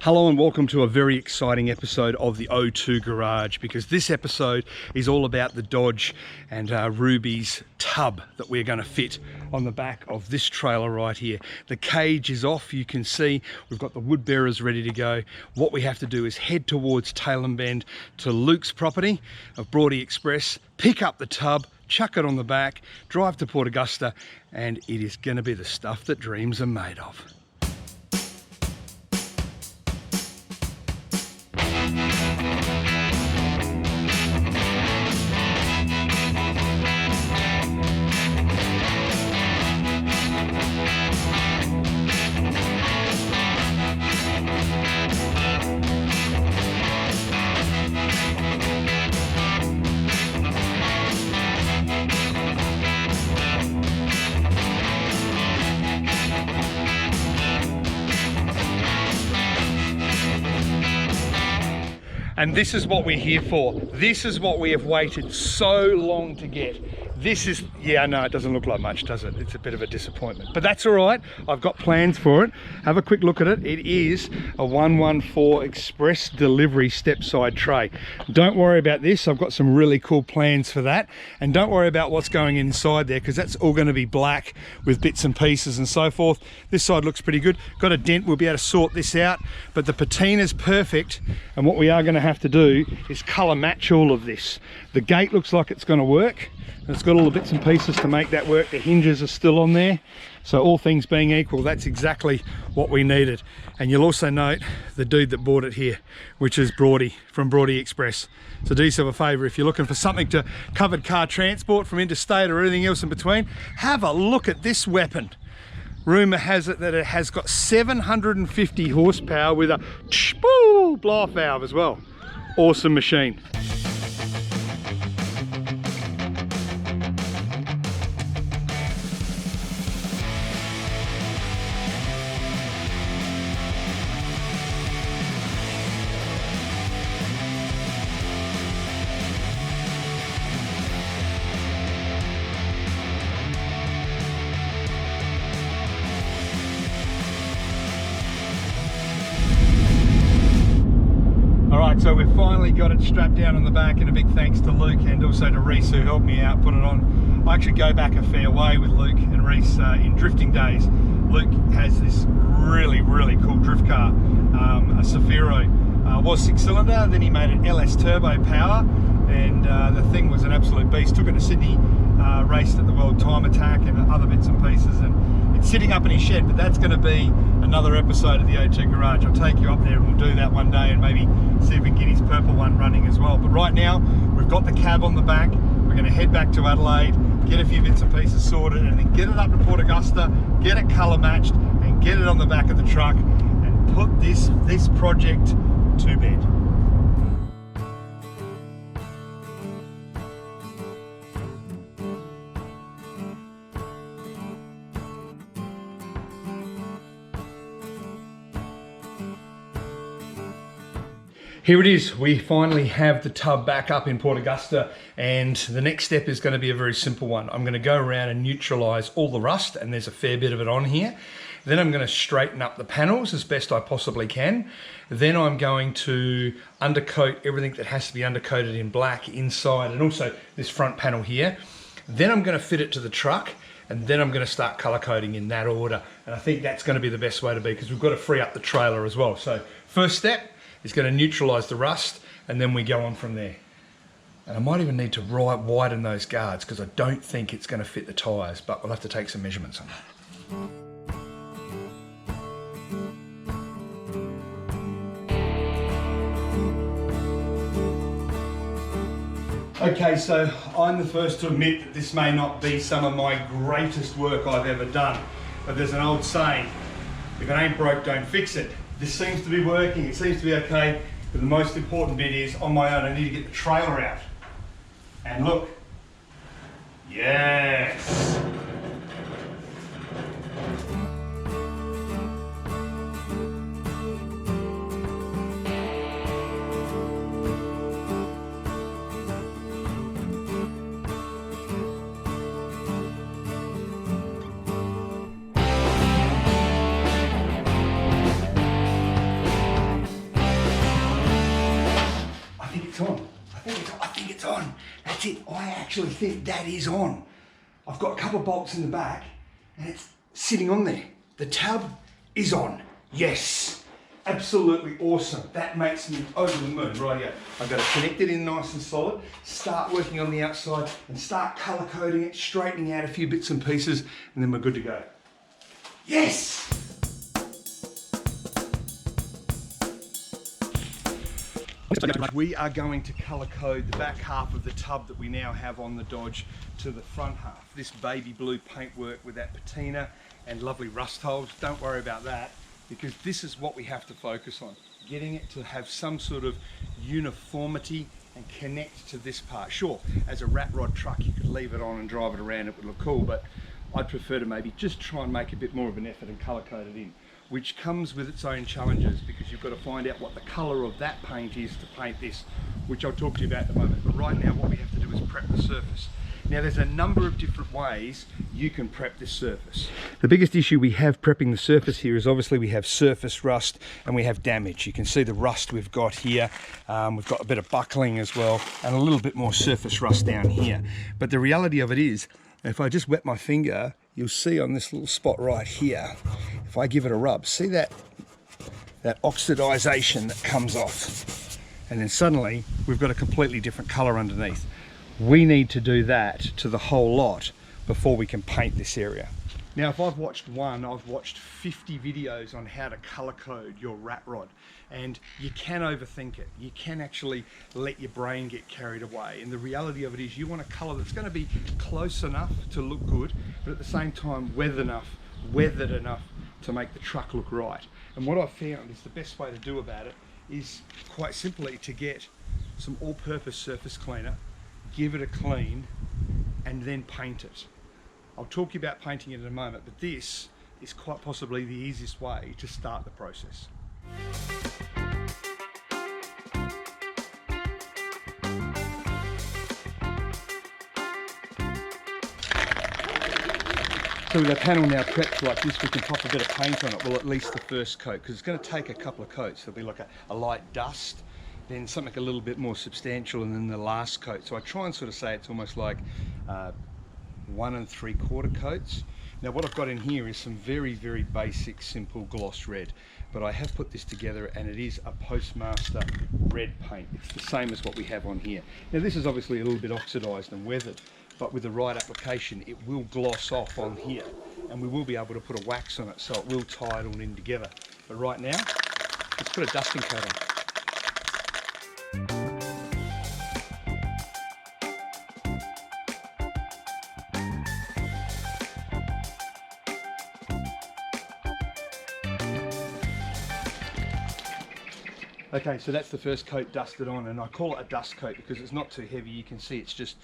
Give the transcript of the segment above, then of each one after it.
Hello and welcome to a very exciting episode of the O2 Garage, because this episode is all about the Dodge and Ruby's tub that we're going to fit on the back of this trailer right here. The cage is off, you can see we've got the wood bearers ready to go. What we have to do is head towards Tailem Bend to Luke's property of Broady Express, pick up the tub, chuck it on the back, drive to Port Augusta, and it is going to be the stuff that dreams are made of. And this is what we're here for. This is what we have waited so long to get. This is, yeah, no, it doesn't look like much, does it? It's a bit of a disappointment, but that's all right. I've got plans for it. Have a quick look at it. It is a 114 express delivery step side tray. Don't worry about this. I've got some really cool plans for that. And don't worry about what's going inside there, because that's all going to be black with bits and pieces and so forth. This side looks pretty good. Got a dent, we'll be able to sort this out, but the patina's perfect. And what we are going to have to do is color match all of this. The gate looks like it's going to work. It's got all the bits and pieces to make that work. The hinges are still on there. So all things being equal, that's exactly what we needed. And you'll also note the dude that bought it here, which is Broady from Broady Express. So do yourself a favour, if you're looking for something to covered car transport from interstate or anything else in between, have a look at this weapon. Rumour has it that it has got 750 horsepower with a blow-off valve as well. Awesome machine. So we've finally got it strapped down on the back, and a big thanks to Luke and also to Reese, who helped me out put it on. I actually go back a fair way with Luke and Reese in drifting days. Luke has this really cool drift car, a Safiro. Was 6-cylinder, then he made it LS turbo power, and the thing was an absolute beast. Took it to Sydney, raced at the World Time Attack and other bits and pieces, and it's sitting up in his shed, but that's going to be another episode of the O2 Garage. I'll take you up there and we'll do that one day and maybe see if we can get his purple one running as well. But right now, we've got the cab on the back. We're going to head back to Adelaide, get a few bits and pieces sorted, and then get it up to Port Augusta, get it colour matched, and get it on the back of the truck, and put this project to bed. Here it is, we finally have the tub back up in Port Augusta, and the next step is going to be a very simple one. I'm going to go around and neutralise all the rust, and there's a fair bit of it on here. Then I'm going to straighten up the panels as best I possibly can. Then I'm going to undercoat everything that has to be undercoated in black inside, and also this front panel here. Then I'm going to fit it to the truck, and then I'm going to start colour coding in that order. And I think that's going to be the best way to be, because we've got to free up the trailer as well. So first step is going to neutralise the rust, and then we go on from there. And I might even need to widen those guards, because I don't think it's going to fit the tyres, but we'll have to take some measurements on that. Okay, so I'm the first to admit that this may not be some of my greatest work I've ever done, but there's an old saying, if it ain't broke, don't fix it. This seems to be working, it seems to be okay, but the most important bit is, on my own, I need to get the trailer out. And look, yes! it's on. I think it's on. That's it. I actually think that is on. I've got a couple of bolts in the back and it's sitting on there. The tub is on. Yes. Absolutely awesome. That makes me over the moon. Right here. I've got to connect it in nice and solid, start working on the outside and start colour coding it, straightening out a few bits and pieces, and then we're good to go. Yes! We are going to colour code the back half of the tub that we now have on the Dodge to the front half. This baby blue paintwork with that patina and lovely rust holes. Don't worry about that, because this is what we have to focus on. Getting it to have some sort of uniformity and connect to this part. Sure, as a rat rod truck you could leave it on and drive it around, it would look cool, but I'd prefer to maybe just try and make a bit more of an effort and colour code it in, which comes with its own challenges, because you've got to find out what the colour of that paint is to paint this, which I'll talk to you about in a moment. But right now what we have to do is prep the surface. Now there's a number of different ways you can prep this surface. The biggest issue we have prepping the surface here is obviously we have surface rust and we have damage. You can see the rust we've got here. We've got a bit of buckling as well and a little bit more surface rust down here. But the reality of it is, if I just wet my finger, you'll see on this little spot right here, if I give it a rub, see that oxidization that comes off, and then suddenly we've got a completely different color underneath. We need to do that to the whole lot before we can paint this area. Now, if I've watched one, I've watched 50 videos on how to color code your rat rod, and you can overthink it. You can actually let your brain get carried away. And the reality of it is you want a color that's going to be close enough to look good, but at the same time weathered enough to make the truck look right. And what I've found is the best way to do about it is quite simply to get some all-purpose surface cleaner, give it a clean, and then paint it. I'll talk to you about painting it in a moment, but this is quite possibly the easiest way to start the process. So with our panel now prepped like this, we can pop a bit of paint on it, well, at least the first coat, because it's going to take a couple of coats. There'll be like a light dust, then something a little bit more substantial, and then the last coat. So I try and sort of say it's almost like 1 3/4 coats. Now what I've got in here is some very, very basic, simple gloss red, but I have put this together and it is a Postmaster red paint. It's the same as what we have on here. Now this is obviously a little bit oxidized and weathered, but with the right application it will gloss off on here, and we will be able to put a wax on it so it will tie it all in together. But right now, let's put a dusting coat on. Okay, so that's the first coat dusted on, and I call it a dust coat because it's not too heavy. You can see it's just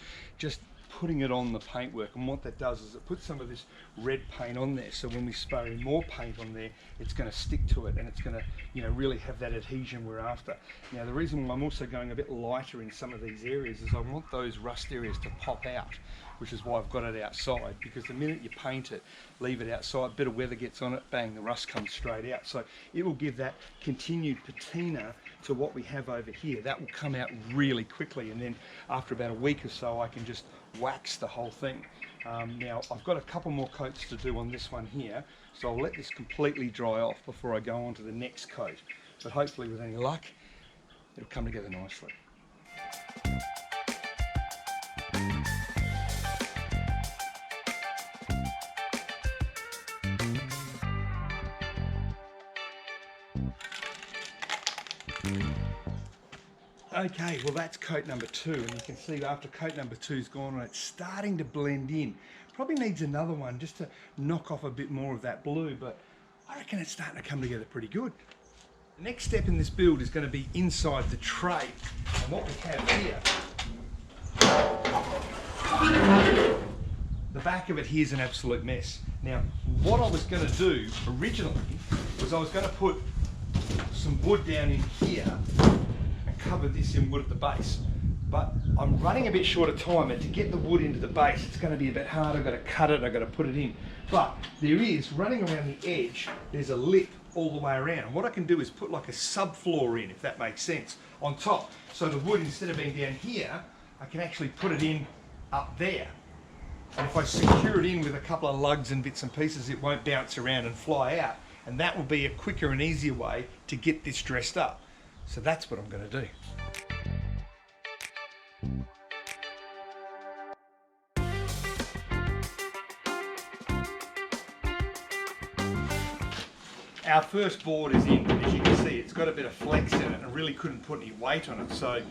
putting it on the paintwork, and what that does is it puts some of this red paint on there, so when we spray more paint on there, it's going to stick to it and it's going to, you know, really have that adhesion we're after. Now the reason why I'm also going a bit lighter in some of these areas is I want those rust areas to pop out, which is why I've got it outside, because the minute you paint it, leave it outside, a bit of weather gets on it, bang, the rust comes straight out. So it will give that continued patina to what we have over here. That will come out really quickly, and then after about a week or so I can just wax the whole thing. Now I've got a couple more coats to do on this one here, so I'll let this completely dry off before I go on to the next coat, but hopefully with any luck it'll come together nicely. Okay, well that's coat number 2, and you can see after coat number 2's gone on, it's starting to blend in. Probably needs another one just to knock off a bit more of that blue, but I reckon it's starting to come together pretty good. The next step in this build is going to be inside the tray, and what we have here, the back of it here is an absolute mess. Now what I was going to do originally was I was going to put some wood down in here, cover this in wood at the base, but I'm running a bit short of time, and to get the wood into the base it's going to be a bit hard. I've got to cut it, I've got to put it in, but there is, running around the edge, there's a lip all the way around. And what I can do is put like a subfloor in, if that makes sense, on top. So the wood, instead of being down here, I can actually put it in up there. And if I secure it in with a couple of lugs and bits and pieces, it won't bounce around and fly out. And that will be a quicker and easier way to get this dressed up. So that's what I'm going to do. Our first board is in. As you can see, it's got a bit of flex in it, and I really couldn't put any weight on it. So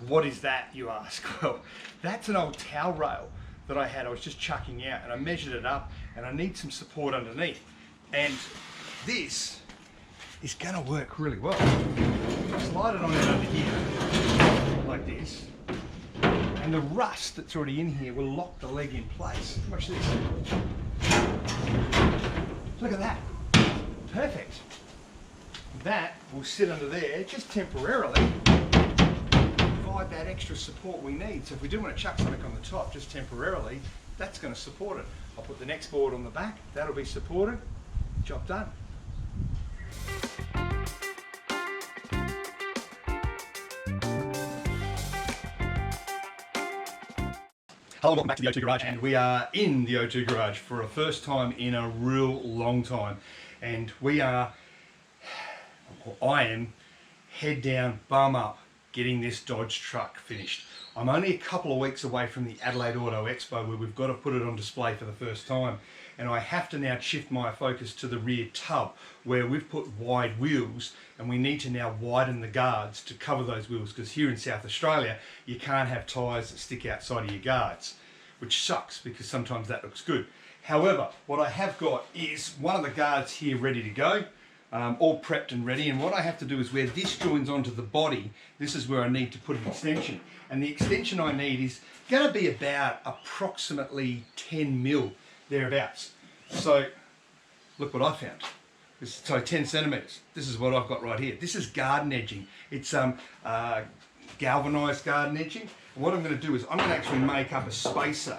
what is that, you ask? Well, that's an old towel rail that I had. I was just chucking out, and I measured it up, and I need some support underneath. And this is going to work really well. Slide it on out under here, like this, and the rust that's already in here will lock the leg in place. Watch this. Look at that. Perfect. That will sit under there just temporarily, provide that extra support we need. So if we do want to chuck something on the top just temporarily, that's going to support it. I'll put the next board on the back, that'll be supported, job done. Hello, welcome back to the O2 Garage, and we are in the O2 Garage for a first time in a real long time. And we are, or I am, head down, bum up, getting this Dodge truck finished. I'm only a couple of weeks away from the Adelaide Auto Expo, where we've got to put it on display for the first time. And I have to now shift my focus to the rear tub, where we've put wide wheels, and we need to now widen the guards to cover those wheels, because here in South Australia, you can't have tyres that stick outside of your guards, which sucks because sometimes that looks good. However, what I have got is one of the guards here ready to go, all prepped and ready, and what I have to do is where this joins onto the body, this is where I need to put an extension. And the extension I need is going to be about approximately 10 mil, thereabouts. So look what I found. So 10 centimetres. This is what I've got right here. This is garden edging. It's galvanised garden edging. And what I'm going to do is I'm going to actually make up a spacer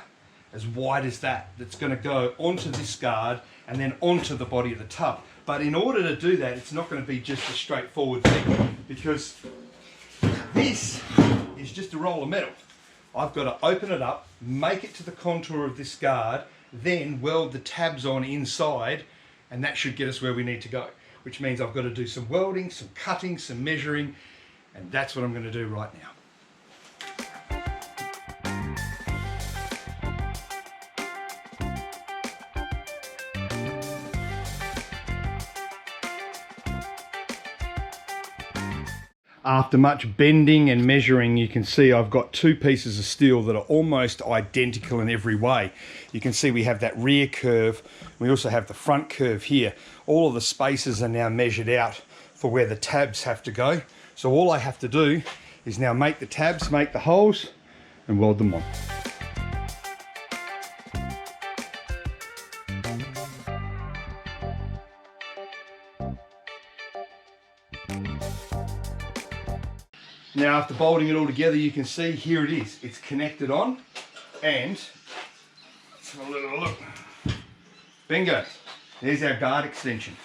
as wide as that, that's going to go onto this guard and then onto the body of the tub. But in order to do that, it's not going to be just a straightforward thing, because this is just a roll of metal. I've got to open it up, make it to the contour of this guard, then weld the tabs on inside, and that should get us where we need to go, which means I've got to do some welding, some cutting, some measuring, and that's what I'm going to do right now. After much bending and measuring, you can see I've got two pieces of steel that are almost identical in every way. You can see we have that rear curve, we also have the front curve here. All of the spaces are now measured out for where the tabs have to go. So all I have to do is now make the tabs, make the holes, and weld them on. Now, after bolting it all together, you can see here it is. It's connected on, and let's have a little look. Bingo! There's our guard extension.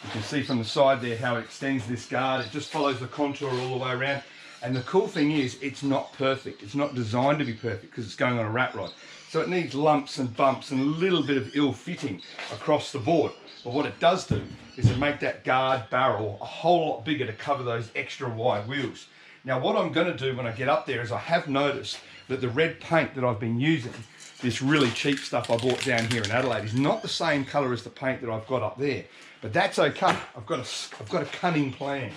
You can see from the side there how it extends this guard. It just follows the contour all the way around. And the cool thing is, it's not perfect. It's not designed to be perfect because it's going on a rat rod. So it needs lumps and bumps and a little bit of ill fitting across the board. But what it does do is to make that guard barrel a whole lot bigger to cover those extra wide wheels. Now what I'm going to do when I get up there is I have noticed that the red paint that I've been using, this really cheap stuff I bought down here in Adelaide, is not the same colour as the paint that I've got up there. But that's okay. I've got a cunning plan.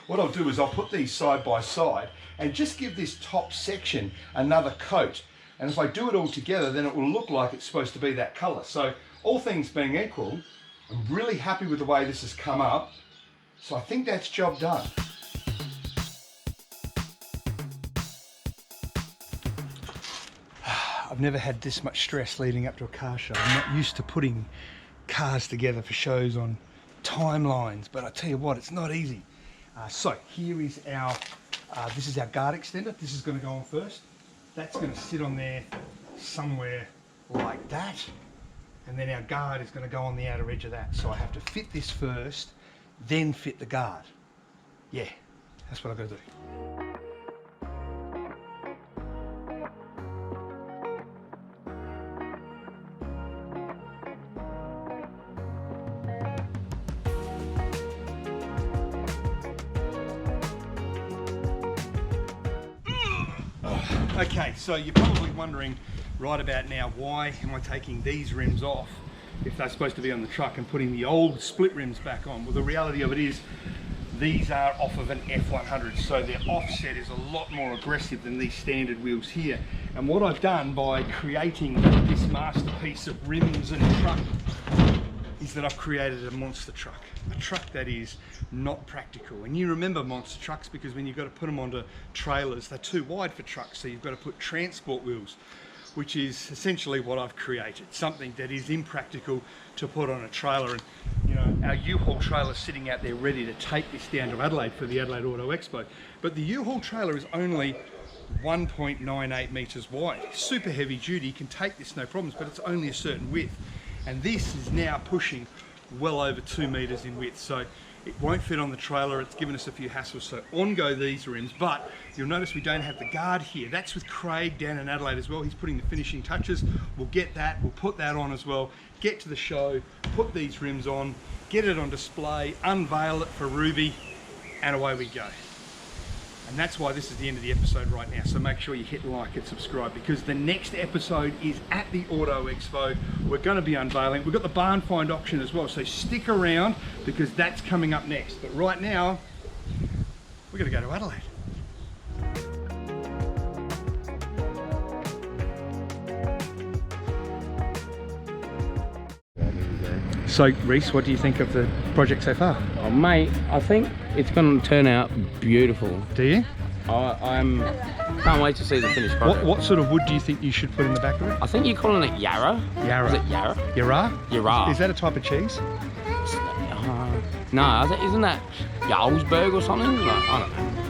What I'll do is I'll put these side by side and just give this top section another coat. And if I do it all together, then it will look like it's supposed to be that colour. So all things being equal, I'm really happy with the way this has come up. So I think that's job done. I've never had this much stress leading up to a car show. I'm not used to putting cars together for shows on timelines, but I tell you what, it's not easy. So here is our, this is our guard extender. This is going to go on first. That's going to sit on there somewhere like that. And then our guard is going to go on the outer edge of that. So I have to fit this first, then fit the guard. Yeah, that's what I've got to do. Okay, so you're probably wondering right about now, why am I taking these rims off if they're supposed to be on the truck and putting the old split rims back on? Well, the reality of it is these are off of an F100, so their offset is a lot more aggressive than these standard wheels here. And what I've done by creating this masterpiece of rims and truck is that I've created a monster truck. A truck that is not practical. And you remember monster trucks because when you've got to put them onto trailers, they're too wide for trucks, so you've got to put transport wheels, which is essentially what I've created. Something that is impractical to put on a trailer. And you know, our U-Haul trailer is sitting out there ready to take this down to Adelaide for the Adelaide Auto Expo. But the U-Haul trailer is only 1.98 meters wide. Super heavy duty, can take this no problems, but it's only a certain width. And this is now pushing well over 2 meters in width, so it won't fit on the trailer. It's given us a few hassles, so on go these rims. But you'll notice we don't have the guard here. That's with Craig down in Adelaide as well. He's putting the finishing touches. We'll get that, we'll put that on as well, get to the show, put these rims on, get it on display, unveil it for Ruby, and away we go. And that's why this is the end of the episode right now. So make sure you hit like and subscribe, because the next episode is at the Auto Expo. We're going to be unveiling. We've got the barn find auction as well, so stick around because that's coming up next. But right now, we're going to go to Adelaide. So, Reese, what do you think of the project so far? Oh, mate, I think it's going to turn out beautiful. Do you? Can't wait to see the finished product. What sort of wood do you think you should put in the back of it? I think you're calling it Yarra. Yarra. Is it Yarra? Yarra? Yarra. Is that a type of cheese? No, I think, isn't that Jarlsberg or something? Like, I don't know.